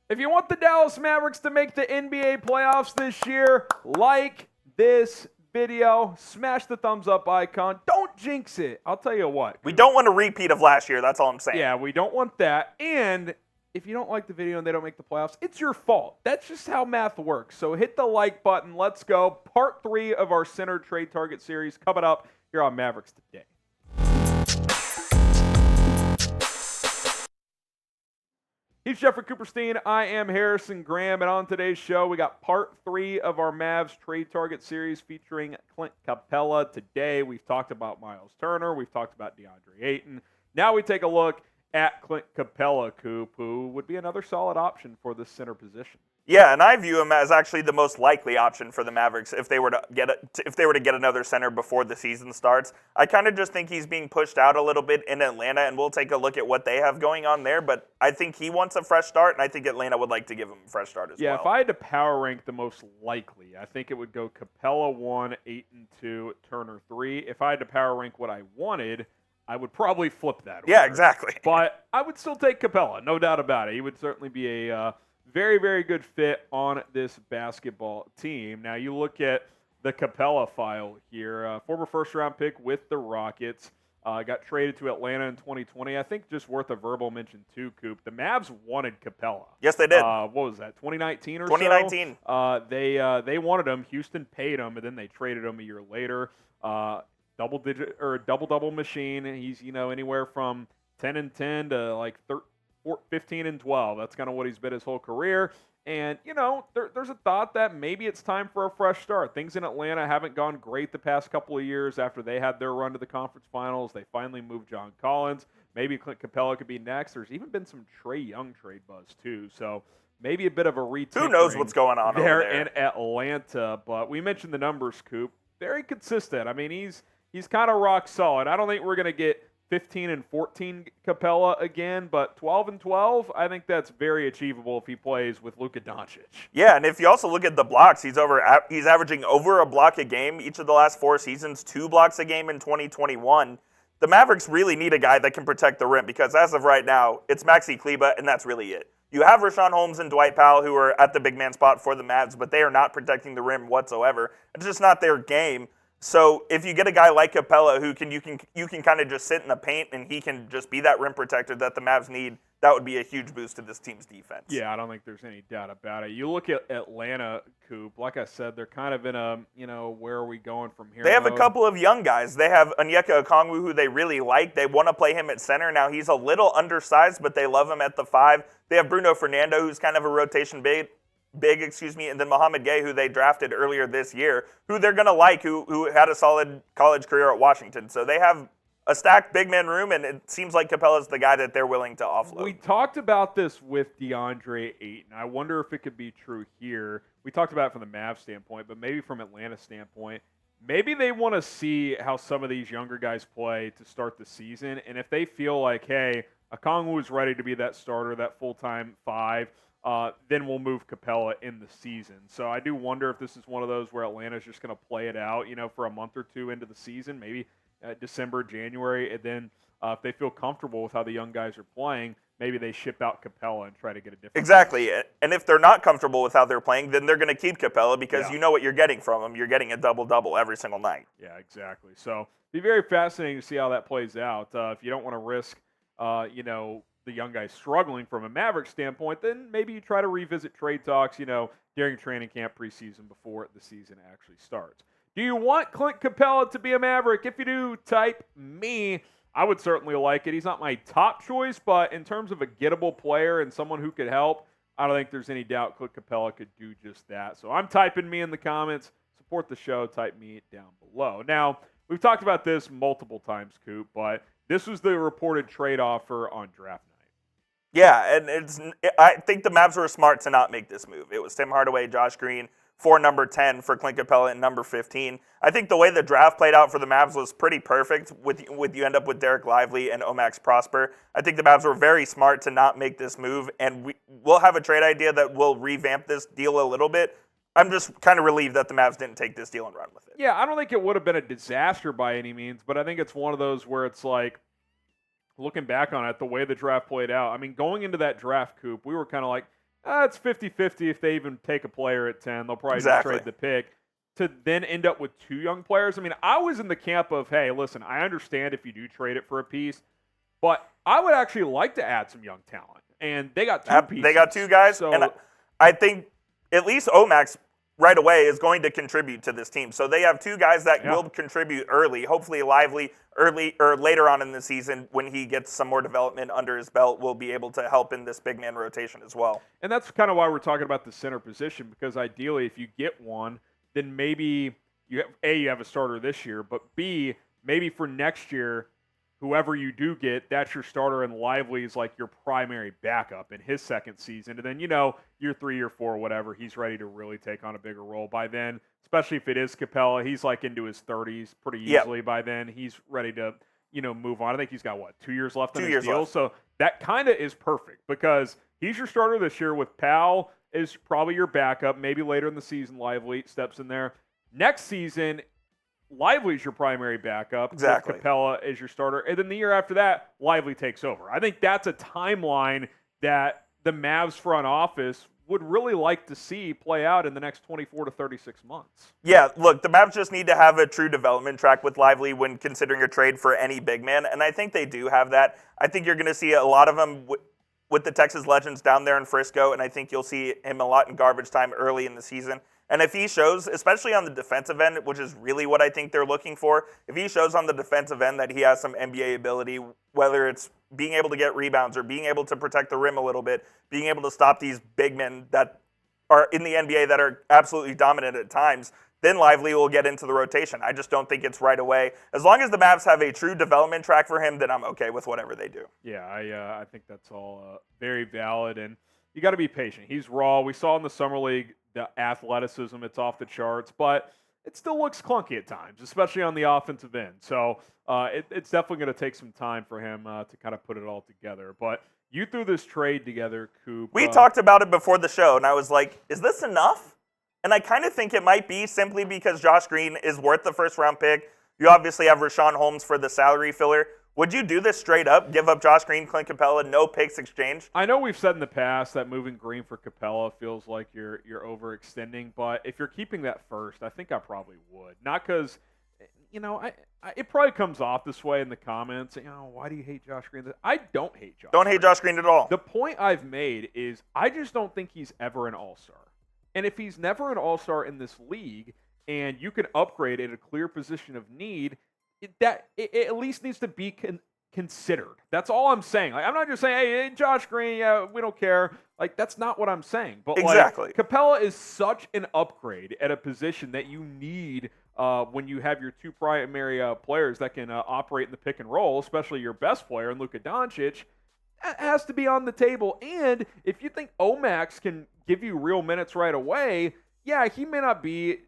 If you want the Dallas Mavericks to make the NBA playoffs this year, like this video, smash the thumbs up icon. Don't jinx it. I'll tell you what. We don't want a repeat of last year. That's all I'm saying. Yeah, we don't want that. And if you don't like the video and they don't make the playoffs, it's your fault. That's just how math works. So hit the like button. Let's go. Part 3 of our center trade target series coming up here on Mavericks Today. He's Jeffrey Cooperstein. I am Harrison Graham. And on today's show, we got part 3 of our Mavs trade target series featuring Clint Capela. Today, we've talked about Miles Turner. We've talked about DeAndre Ayton. Now we take a look at Clint Capela, Coop, who would be another solid option for the center position. Yeah, and I view him as actually the most likely option for the Mavericks if they were to get another center before the season starts. I kind of just think he's being pushed out a little bit in Atlanta, and we'll take a look at what they have going on there. But I think he wants a fresh start, and I think Atlanta would like to give him a fresh start as well. Yeah, if I had to power rank the most likely, I think it would go Capela 1, Ayton 2, Turner 3. If I had to power rank what I wanted, I would probably flip that order. Yeah, exactly. But I would still take Capela, no doubt about it. He would certainly be a very, very good fit on this basketball team. Now, you look at the Capela file here. Former first-round pick with the Rockets. Got traded to Atlanta in 2020. I think just worth a verbal mention too, Coop. The Mavs wanted Capela. Yes, they did. What was that, 2019 or 2019. so? They wanted him. Houston paid him, and then they traded him a year later. Double machine. He's, anywhere from 10 and 10 to like 15 and 12. That's kind of what he's been his whole career. And, there's a thought that maybe it's time for a fresh start. Things in Atlanta haven't gone great the past couple of years after they had their run to the conference finals. They finally moved John Collins. Maybe Clint Capela could be next. There's even been some Trae Young trade buzz, too. So maybe a bit of a retinkering. Who knows what's going on there over there in Atlanta. But we mentioned the numbers, Coop. Very consistent. I mean, he's kind of rock solid. I don't think we're going to get 15 and 14 Capela again, but 12 and 12, I think that's very achievable if he plays with Luka Doncic. Yeah, and if you also look at the blocks, he's averaging over a block a game each of the last 4 seasons, 2 blocks a game in 2021. The Mavericks really need a guy that can protect the rim because as of right now, it's Maxi Kleber, and that's really it. You have Richaun Holmes and Dwight Powell who are at the big man spot for the Mavs, but they are not protecting the rim whatsoever. It's just not their game. So if you get a guy like Capela who you can kind of just sit in the paint and he can just be that rim protector that the Mavs need, that would be a huge boost to this team's defense. Yeah, I don't think there's any doubt about it. You look at Atlanta, Coop, like I said, they're kind of in a, where are we going from here? They have a couple of young guys. They have Onyeka Okongwu, who they really like. They want to play him at center. Now, he's a little undersized, but they love him at the 5. They have Bruno Fernando, who's kind of a rotation big, and then Mohamed Gay, who they drafted earlier this year, who they're going to like, who had a solid college career at Washington. So they have a stacked big man room, and it seems like Capela's the guy that they're willing to offload. We talked about this with DeAndre Ayton. I wonder if it could be true here. We talked about it from the Mavs standpoint, but maybe from Atlanta's standpoint. Maybe they want to see how some of these younger guys play to start the season, and if they feel like, hey, Okongwu is ready to be that starter, that full-time 5, then we'll move Capela in the season. So I do wonder if this is one of those where Atlanta's just going to play it out, for a month or two into the season, maybe December, January, and then if they feel comfortable with how the young guys are playing, maybe they ship out Capela and try to get a different. Exactly. And if they're not comfortable with how they're playing, then they're going to keep Capela because you know what you're getting from him. You're getting a double-double every single night. Yeah, exactly. So it'll be very fascinating to see how that plays out. If you don't want to risk, the young guys struggling from a Mavericks standpoint, then maybe you try to revisit trade talks, during training camp preseason before the season actually starts. Do you want Clint Capela to be a Maverick? If you do, type me. I would certainly like it. He's not my top choice, but in terms of a gettable player and someone who could help, I don't think there's any doubt Clint Capela could do just that. So I'm typing me in the comments. Support the show. Type me down below. Now, we've talked about this multiple times, Coop, but this was the reported trade offer on draft night. Yeah, and I think the Mavs were smart to not make this move. It was Tim Hardaway, Josh Green for number 10 for Clint Capela and number 15. I think the way the draft played out for the Mavs was pretty perfect with you end up with Dereck Lively and Omax Prosper. I think the Mavs were very smart to not make this move, and we'll have a trade idea that will revamp this deal a little bit. I'm just kind of relieved that the Mavs didn't take this deal and run with it. Yeah, I don't think it would have been a disaster by any means, but I think it's one of those where it's like, looking back on it, the way the draft played out, I mean, going into that draft, Coop, we were kind of like, It's 50-50 if they even take a player at 10. They'll probably just Exactly. trade the pick to then end up with 2 young players. I mean, I was in the camp of, hey, listen, I understand if you do trade it for a piece, but I would actually like to add some young talent. And they got 2 pieces. They got 2 guys, so, and I think at least Omax right away is going to contribute to this team. So they have 2 guys that will contribute early. Hopefully Lively early or later on in the season when he gets some more development under his belt will be able to help in this big man rotation as well. And that's kind of why we're talking about the center position, because ideally if you get one, then maybe you have a starter this year, but B, maybe for next year, whoever you do get, that's your starter, and Lively is like your primary backup in his second season. And then, year 3, year 4, whatever, he's ready to really take on a bigger role by then, especially if it is Capela. He's like into his 30s pretty easily by then. He's ready to, move on. I think he's got, 2 years left on his deal? Left. So that kind of is perfect because he's your starter this year with Powell is probably your backup. Maybe later in the season, Lively steps in there. Next season, Lively's your primary backup. Exactly. Capela is your starter. And then the year after that, Lively takes over. I think that's a timeline that the Mavs front office would really like to see play out in the next 24 to 36 months. Yeah, look, the Mavs just need to have a true development track with Lively when considering a trade for any big man, and I think they do have that. I think you're going to see a lot of them with the Texas Legends down there in Frisco, and I think you'll see him a lot in garbage time early in the season. And if he shows, especially on the defensive end, which is really what I think they're looking for, if he shows on the defensive end that he has some NBA ability, whether it's being able to get rebounds or being able to protect the rim a little bit, being able to stop these big men that are in the NBA that are absolutely dominant at times, then Lively will get into the rotation. I just don't think it's right away. As long as the Mavs have a true development track for him, then I'm okay with whatever they do. Yeah, I think that's all very valid, and you got to be patient. He's raw. We saw in the Summer League the athleticism, it's off the charts, but it still looks clunky at times, especially on the offensive end. So it's definitely going to take some time for him to kind of put it all together. But you threw this trade together, Coop. We talked about it before the show, and I was like, is this enough? And I kind of think it might be simply because Josh Green is worth the first-round pick. You obviously have Richaun Holmes for the salary filler. Would you do this straight up? Give up Josh Green, Clint Capela, no picks exchange? I know we've said in the past that moving Green for Capela feels like you're overextending, but if you're keeping that first, I think I probably would. Not because, it probably comes off this way in the comments. Why do you hate Josh Green? I don't hate Josh. Don't hate Josh Green at all. The point I've made is I just don't think he's ever an all-star. And if he's never an all-star in this league, and you can upgrade at a clear position of need, it at least needs to be considered. That's all I'm saying. Like, I'm not just saying, hey, Josh Green, we don't care. Like, that's not what I'm saying. But exactly. Capela is such an upgrade at a position that you need when you have your 2 primary players that can operate in the pick and roll, especially your best player in Luka Doncic. That has to be on the table. And if you think Omax can give you real minutes right away, yeah, he may not be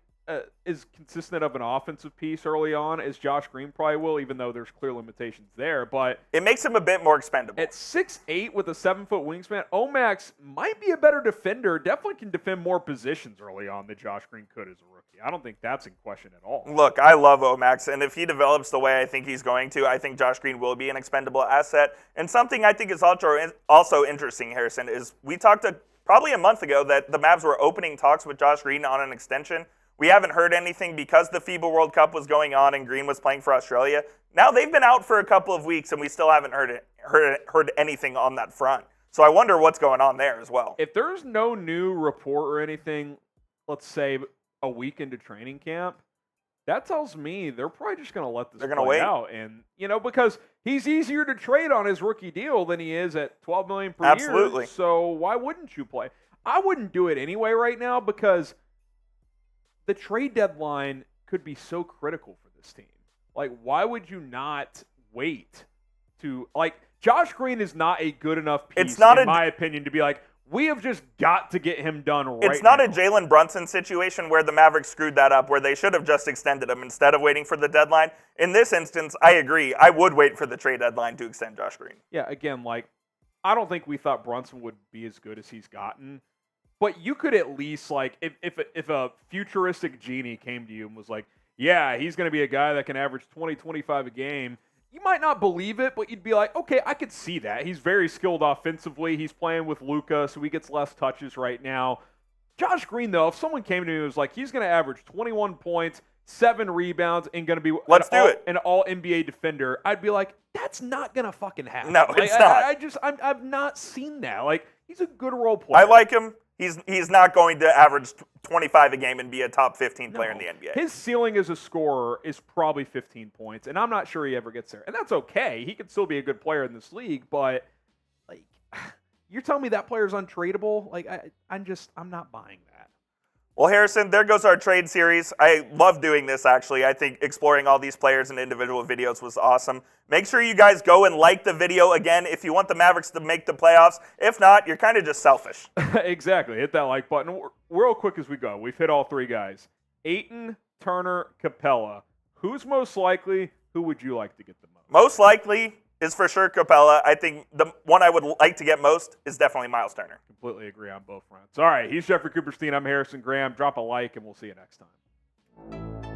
as consistent of an offensive piece early on as Josh Green probably will, even though there's clear limitations there. But it makes him a bit more expendable. At 6'8" with a 7-foot wingspan, Omax might be a better defender. Definitely can defend more positions early on than Josh Green could as a rookie. I don't think that's in question at all. Look, I love Omax, and if he develops the way I think he's going to, I think Josh Green will be an expendable asset. And something I think is also interesting, Harrison, is we talked probably a month ago that the Mavs were opening talks with Josh Green on an extension. We haven't heard anything because the FIBA World Cup was going on and Green was playing for Australia. Now they've been out for a couple of weeks and we still haven't heard anything on that front. So I wonder what's going on there as well. If there's no new report or anything, let's say a week into training camp, that tells me they're probably just going to let this play out. And, because he's easier to trade on his rookie deal than he is at $12 million per Absolutely. year. So why wouldn't you play? I wouldn't do it anyway right now because the trade deadline could be so critical for this team. Like, why would you not wait to, Josh Green is not a good enough piece, in my opinion, to be like, we have just got to get him done right now. It's not a Jalen Brunson situation where the Mavericks screwed that up, where they should have just extended him instead of waiting for the deadline. In this instance, I agree. I would wait for the trade deadline to extend Josh Green. Yeah, again, I don't think we thought Brunson would be as good as he's gotten. But you could at least, if a futuristic genie came to you and was like, yeah, he's going to be a guy that can average 20, 25 a game, you might not believe it, but you'd be like, okay, I could see that. He's very skilled offensively. He's playing with Luka, so he gets less touches right now. Josh Green, though, if someone came to me and was like, he's going to average 21 points, 7 rebounds, and going to be an all-NBA defender, I'd be like, that's not going to fucking happen. No, it's not. I've not seen that. Like, he's a good role player. I like him. He's not going to average 25 a game and be a top 15 player in the NBA. His ceiling as a scorer is probably 15 points, and I'm not sure he ever gets there. And that's okay. He could still be a good player in this league, but like, you're telling me that player's untradeable? Like, I'm not buying that. Well, Harrison, there goes our trade series. I love doing this, actually. I think exploring all these players in individual videos was awesome. Make sure you guys go and like the video again if you want the Mavericks to make the playoffs. If not, you're kind of just selfish. Exactly. Hit that like button. Real quick as we go. We've hit all 3 guys. Ayton, Turner, Capela. Who's most likely? Who would you like to get the most? Most likely is for sure Capela. I think the one I would like to get most is definitely Miles Turner. Completely agree on both fronts. All right, he's Jeffrey Cooperstein. I'm Harrison Graham. Drop a like, and we'll see you next time.